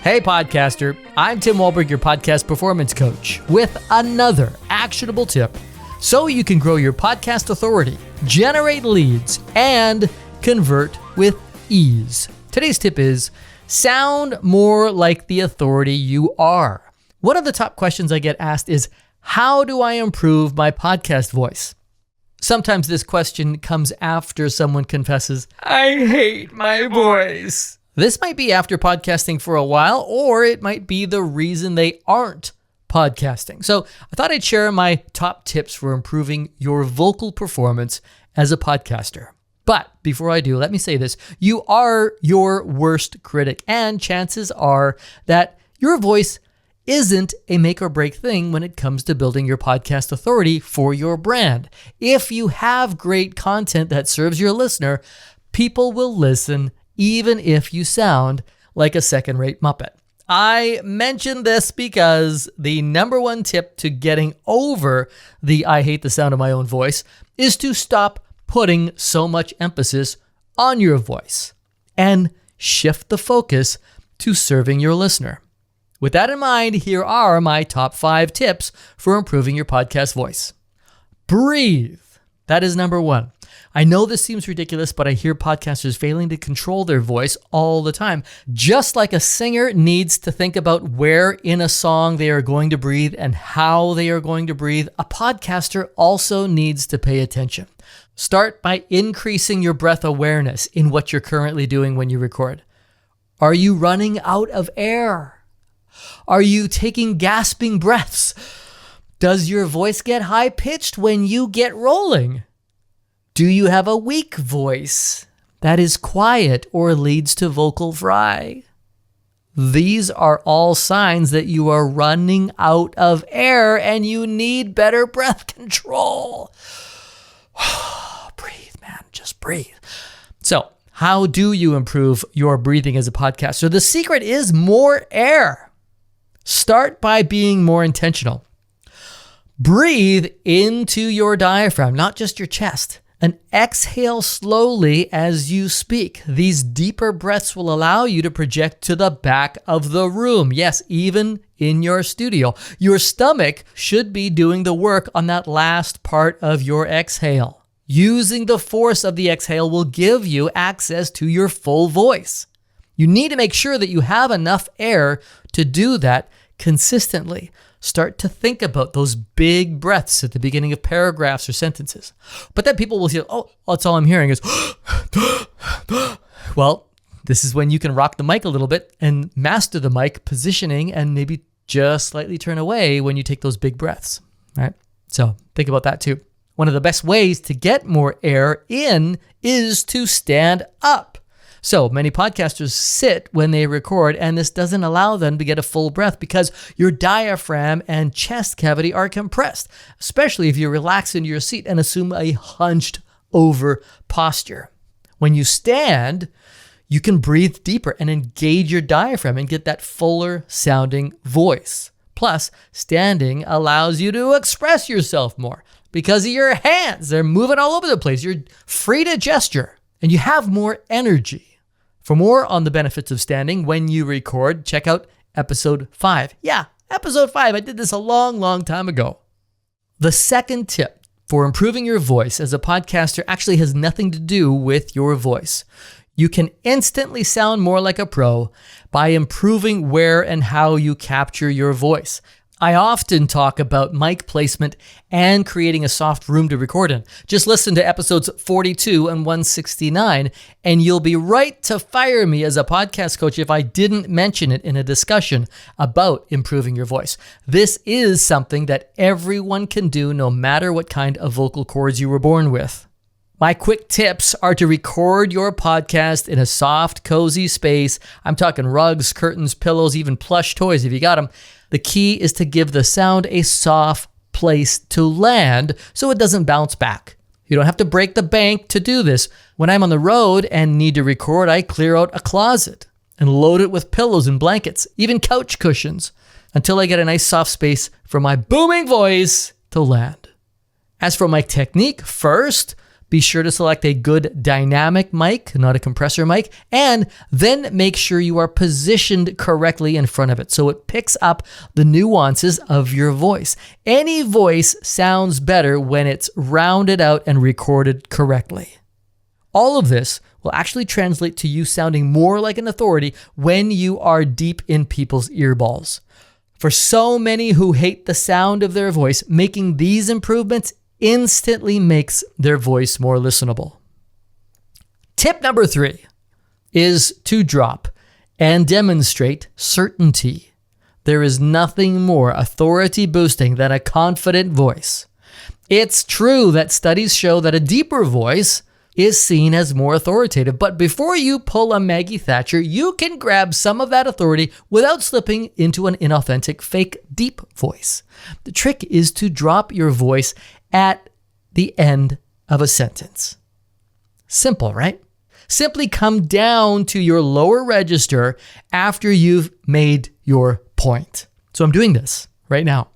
Hey podcaster, I'm Tim Wahlberg, your podcast performance coach, with another actionable tip so you can grow your podcast authority, generate leads, and convert with ease. Today's tip is sound more like the authority you are. One of the top questions I get asked is, how do I improve my podcast voice? Sometimes this question comes after someone confesses, I hate my voice. This might be after podcasting for a while, or it might be the reason they aren't podcasting. So I thought I'd share my top tips for improving your vocal performance as a podcaster. But before I do, let me say this. You are your worst critic, and chances are that your voice isn't a make or break thing when it comes to building your podcast authority for your brand. If you have great content that serves your listener, people will listen even if you sound like a second-rate Muppet. I mention this because the number one tip to getting over the I hate the sound of my own voice is to stop putting so much emphasis on your voice and shift the focus to serving your listener. With that in mind, here are my top 5 tips for improving your podcast voice. Breathe. That is number 1. I know this seems ridiculous, but I hear podcasters failing to control their voice all the time. Just like a singer needs to think about where in a song they are going to breathe and how they are going to breathe, a podcaster also needs to pay attention. Start by increasing your breath awareness in what you're currently doing when you record. Are you running out of air? Are you taking gasping breaths? Does your voice get high-pitched when you get rolling? Do you have a weak voice that is quiet or leads to vocal fry? These are all signs that you are running out of air and you need better breath control. Breathe, man, just breathe. So, how do you improve your breathing as a podcaster? The secret is more air. Start by being more intentional. Breathe into your diaphragm, not just your chest. And exhale slowly as you speak. These deeper breaths will allow you to project to the back of the room. Yes, even in your studio. Your stomach should be doing the work on that last part of your exhale. Using the force of the exhale will give you access to your full voice. You need to make sure that you have enough air to do that consistently. Start to think about those big breaths at the beginning of paragraphs or sentences. But then people will say, oh, that's all I'm hearing is, well, this is when you can rock the mic a little bit and master the mic positioning and maybe just slightly turn away when you take those big breaths, right? So think about that too. One of the best ways to get more air in is to stand up. So many podcasters sit when they record, and this doesn't allow them to get a full breath because your diaphragm and chest cavity are compressed, especially if you relax into your seat and assume a hunched over posture. When you stand, you can breathe deeper and engage your diaphragm and get that fuller sounding voice. Plus, standing allows you to express yourself more because of your hands. They're moving all over the place. You're free to gesture and you have more energy. For more on the benefits of standing when you record, check out episode 5. Yeah, episode 5. I did this a long time ago. The second tip for improving your voice as a podcaster actually has nothing to do with your voice. You can instantly sound more like a pro by improving where and how you capture your voice. I often talk about mic placement and creating a soft room to record in. Just listen to episodes 42 and 169, and you'll be right to fire me as a podcast coach if I didn't mention it in a discussion about improving your voice. This is something that everyone can do no matter what kind of vocal cords you were born with. My quick tips are to record your podcast in a soft, cozy space. I'm talking rugs, curtains, pillows, even plush toys if you got them. The key is to give the sound a soft place to land so it doesn't bounce back. You don't have to break the bank to do this. When I'm on the road and need to record, I clear out a closet and load it with pillows and blankets, even couch cushions, until I get a nice soft space for my booming voice to land. As for my technique, first, Be sure to select a good dynamic mic, not a compressor mic, and then make sure you are positioned correctly in front of it so it picks up the nuances of your voice. Any voice sounds better when it's rounded out and recorded correctly. All of this will actually translate to you sounding more like an authority when you are deep in people's earballs. For so many who hate the sound of their voice, making these improvements instantly makes their voice more listenable. Tip number 3 is to drop and demonstrate certainty. There is nothing more authority boosting than a confident voice. It's true that studies show that a deeper voice is seen as more authoritative, but before you pull a Maggie Thatcher, you can grab some of that authority without slipping into an inauthentic, fake, deep voice. The trick is to drop your voice at the end of a sentence. Simple, right? Simply come down to your lower register after you've made your point. So I'm doing this right now.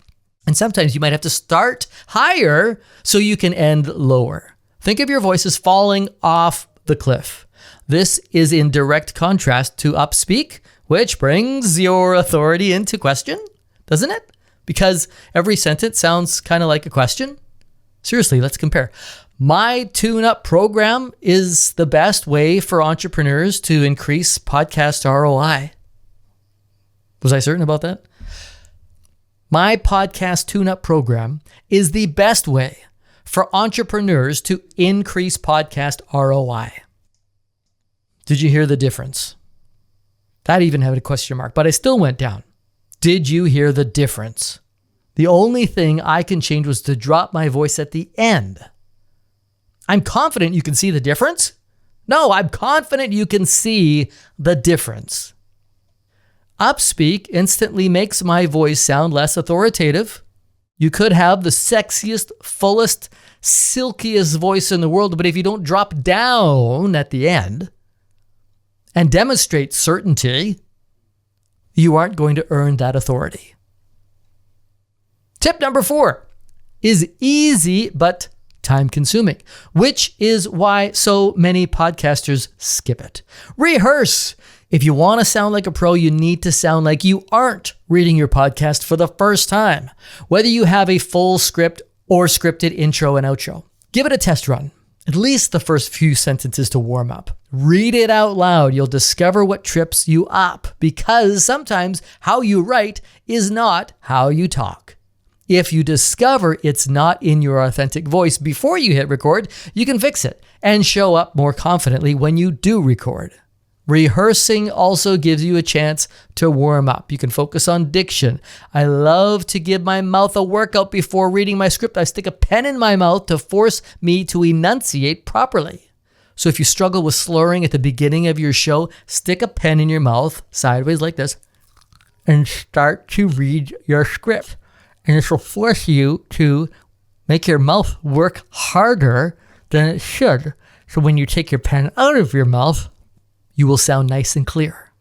And sometimes you might have to start higher so you can end lower. Think of your voice as falling off the cliff. This is in direct contrast to upspeak, which brings your authority into question, doesn't it? Because every sentence sounds kind of like a question. Seriously, let's compare. My tune-up program is the best way for entrepreneurs to increase podcast ROI. Was I certain about that? My podcast tune-up program is the best way for entrepreneurs to increase podcast ROI. Did you hear the difference? That even had a question mark, but I still went down. Did you hear the difference? The only thing I can change was to drop my voice at the end. I'm confident you can see the difference. No, I'm confident you can see the difference. Upspeak instantly makes my voice sound less authoritative. You could have the sexiest, fullest, silkiest voice in the world, but if you don't drop down at the end and demonstrate certainty, you aren't going to earn that authority. Tip number 4 is easy but time-consuming, which is why so many podcasters skip it. Rehearse. If you want to sound like a pro, you need to sound like you aren't reading your podcast for the first time. Whether you have a full script or scripted intro and outro, give it a test run. At least the first few sentences to warm up. Read it out loud. You'll discover what trips you up, because sometimes how you write is not how you talk. If you discover it's not in your authentic voice before you hit record, you can fix it and show up more confidently when you do record. Rehearsing also gives you a chance to warm up. You can focus on diction. I love to give my mouth a workout before reading my script. I stick a pen in my mouth to force me to enunciate properly. So if you struggle with slurring at the beginning of your show, stick a pen in your mouth sideways like this and start to read your script. And this will force you to make your mouth work harder than it should. So when you take your pen out of your mouth, you will sound nice and clear.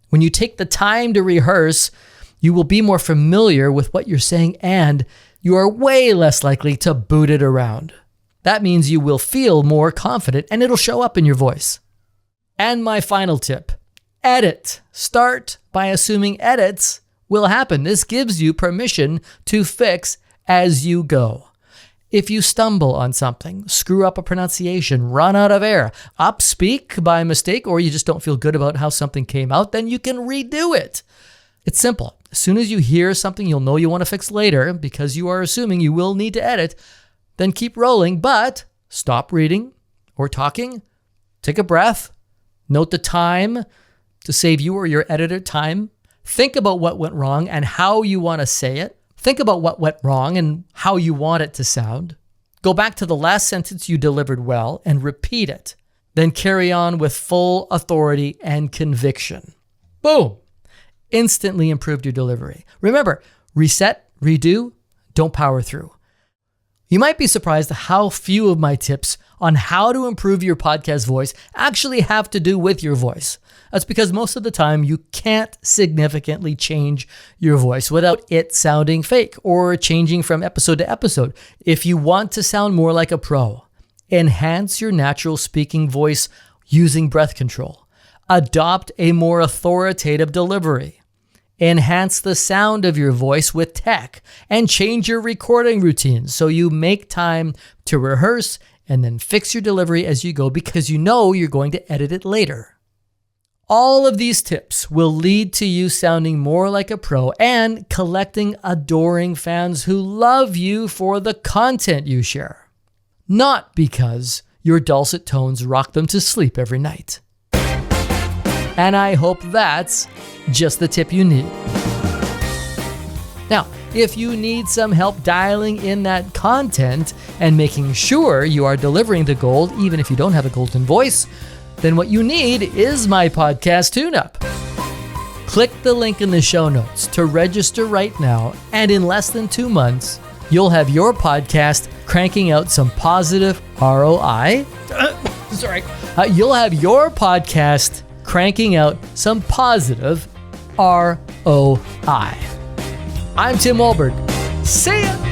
When you take the time to rehearse, you will be more familiar with what you're saying, and you are way less likely to boot it around. That means you will feel more confident, and it'll show up in your voice. And my final tip, edit. Start by assuming edits will happen. This gives you permission to fix as you go. If you stumble on something, screw up a pronunciation, run out of air, upspeak by mistake, or you just don't feel good about how something came out, then you can redo it. It's simple. As soon as you hear something you'll know you want to fix later, because you are assuming you will need to edit, then keep rolling, but stop reading or talking, take a breath, note the time to save you or your editor time, think about what went wrong and how you want to say it. Think about what went wrong and how you want it to sound. Go back to the last sentence you delivered well and repeat it. Then carry on with full authority and conviction. Boom! Instantly improved your delivery. Remember, reset, redo, don't power through. You might be surprised how few of my tips on how to improve your podcast voice actually have to do with your voice. That's because most of the time you can't significantly change your voice without it sounding fake or changing from episode to episode. If you want to sound more like a pro, Enhance your natural speaking voice using breath control. Adopt a more authoritative delivery. Enhance the sound of your voice with tech and change your recording routines so you make time to rehearse and then fix your delivery as you go because you know you're going to edit it later. All of these tips will lead to you sounding more like a pro and collecting adoring fans who love you for the content you share, not because your dulcet tones rock them to sleep every night. And I hope that's just the tip you need. Now, if you need some help dialing in that content and making sure you are delivering the gold, even if you don't have a golden voice, then what you need is my podcast tune-up. Click the link in the show notes to register right now, and in less than 2 months, you'll have your podcast cranking out some positive ROI. You'll have your podcast cranking out some positive ROI. I'm Tim Wahlberg. See ya!